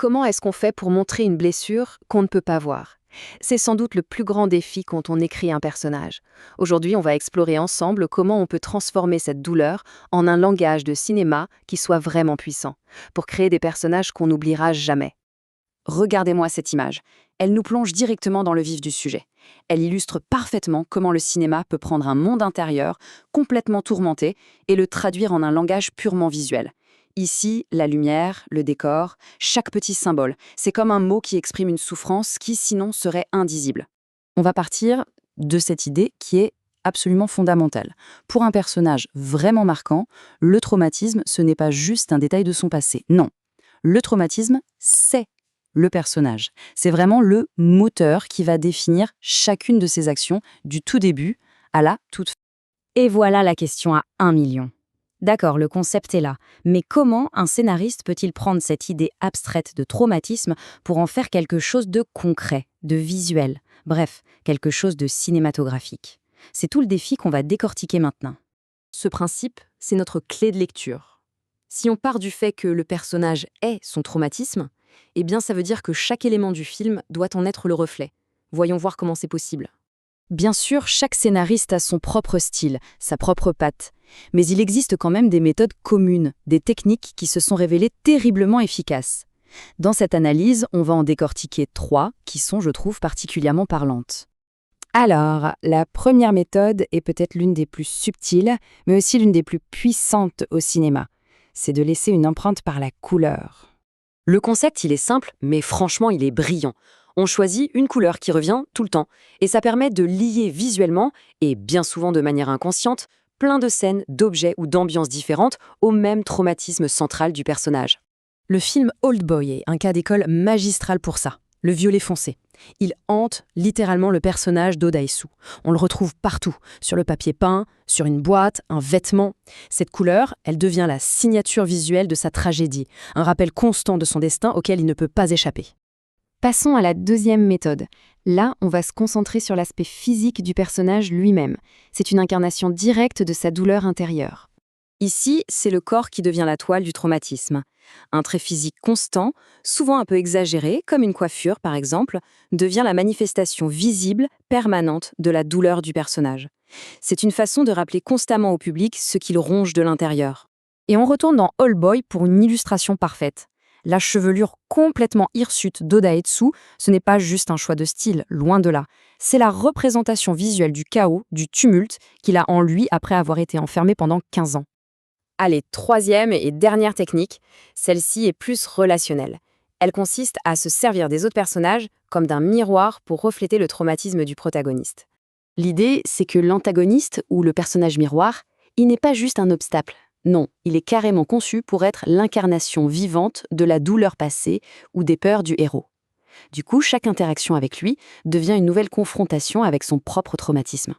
Comment est-ce qu'on fait pour montrer une blessure qu'on ne peut pas voir? C'est sans doute le plus grand défi quand on écrit un personnage. Aujourd'hui, on va explorer ensemble comment on peut transformer cette douleur en un langage de cinéma qui soit vraiment puissant, pour créer des personnages qu'on n'oubliera jamais. Regardez-moi cette image. Elle nous plonge directement dans le vif du sujet. Elle illustre parfaitement comment le cinéma peut prendre un monde intérieur, complètement tourmenté, et le traduire en un langage purement visuel. Ici, la lumière, le décor, chaque petit symbole, c'est comme un mot qui exprime une souffrance qui, sinon, serait indisible. On va partir de cette idée qui est absolument fondamentale. Pour un personnage vraiment marquant, le traumatisme, ce n'est pas juste un détail de son passé. Non. Le traumatisme, c'est le personnage. C'est vraiment le moteur qui va définir chacune de ses actions, du tout début à la toute fin. Et voilà la question à 1 million. D'accord, le concept est là, mais comment un scénariste peut-il prendre cette idée abstraite de traumatisme pour en faire quelque chose de concret, de visuel, bref, quelque chose de cinématographique? C'est tout le défi qu'on va décortiquer maintenant. Ce principe, c'est notre clé de lecture. Si on part du fait que le personnage est son traumatisme, eh bien ça veut dire que chaque élément du film doit en être le reflet. Voyons voir comment c'est possible. Bien sûr, chaque scénariste a son propre style, sa propre patte. Mais il existe quand même des méthodes communes, des techniques qui se sont révélées terriblement efficaces. Dans cette analyse, on va en décortiquer 3 qui sont, je trouve, particulièrement parlantes. Alors, la première méthode est peut-être l'une des plus subtiles, mais aussi l'une des plus puissantes au cinéma. C'est de laisser une empreinte par la couleur. Le concept, il est simple, mais franchement, il est brillant. On choisit une couleur qui revient tout le temps, et ça permet de lier visuellement, et bien souvent de manière inconsciente, plein de scènes, d'objets ou d'ambiances différentes au même traumatisme central du personnage. Le film Old Boy est un cas d'école magistral pour ça, le violet foncé. Il hante littéralement le personnage d'Oh Dae-soo. On le retrouve partout, sur le papier peint, sur une boîte, un vêtement. Cette couleur, elle devient la signature visuelle de sa tragédie, un rappel constant de son destin auquel il ne peut pas échapper. Passons à la deuxième méthode. Là, on va se concentrer sur l'aspect physique du personnage lui-même. C'est une incarnation directe de sa douleur intérieure. Ici, c'est le corps qui devient la toile du traumatisme. Un trait physique constant, souvent un peu exagéré, comme une coiffure par exemple, devient la manifestation visible, permanente de la douleur du personnage. C'est une façon de rappeler constamment au public ce qu'il ronge de l'intérieur. Et on retourne dans Old Boy pour une illustration parfaite. La chevelure complètement hirsute d'Oh Dae-soo, ce n'est pas juste un choix de style, loin de là. C'est la représentation visuelle du chaos, du tumulte qu'il a en lui après avoir été enfermé pendant 15 ans. Allez, troisième et dernière technique, celle-ci est plus relationnelle. Elle consiste à se servir des autres personnages comme d'un miroir pour refléter le traumatisme du protagoniste. L'idée, c'est que l'antagoniste, ou le personnage miroir, il n'est pas juste un obstacle. Non, il est carrément conçu pour être l'incarnation vivante de la douleur passée ou des peurs du héros. Du coup, chaque interaction avec lui devient une nouvelle confrontation avec son propre traumatisme.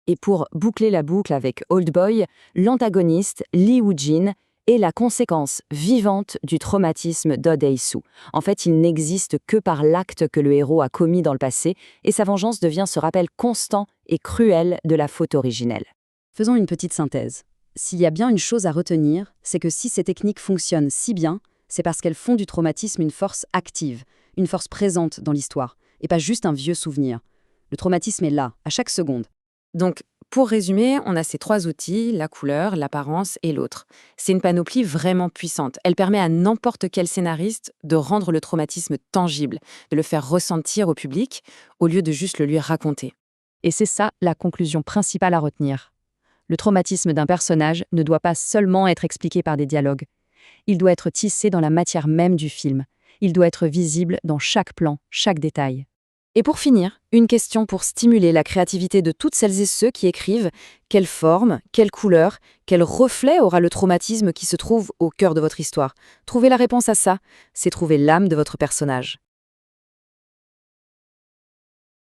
Et pour boucler la boucle avec Old Boy, l'antagoniste, Lee Woo-jin, est la conséquence vivante du traumatisme d'Oh Dae-soo. En fait, il n'existe que par l'acte que le héros a commis dans le passé, et sa vengeance devient ce rappel constant et cruel de la faute originelle. Faisons une petite synthèse. S'il y a bien une chose à retenir, c'est que si ces techniques fonctionnent si bien, c'est parce qu'elles font du traumatisme une force active, une force présente dans l'histoire, et pas juste un vieux souvenir. Le traumatisme est là, à chaque seconde. Donc, pour résumer, on a ces 3 outils, la couleur, l'apparence et l'autre. C'est une panoplie vraiment puissante. Elle permet à n'importe quel scénariste de rendre le traumatisme tangible, de le faire ressentir au public, au lieu de juste le lui raconter. Et c'est ça la conclusion principale à retenir. Le traumatisme d'un personnage ne doit pas seulement être expliqué par des dialogues. Il doit être tissé dans la matière même du film. Il doit être visible dans chaque plan, chaque détail. Et pour finir, une question pour stimuler la créativité de toutes celles et ceux qui écrivent. Quelle forme, quelle couleur, quel reflet aura le traumatisme qui se trouve au cœur de votre histoire? Trouver la réponse à ça, c'est trouver l'âme de votre personnage.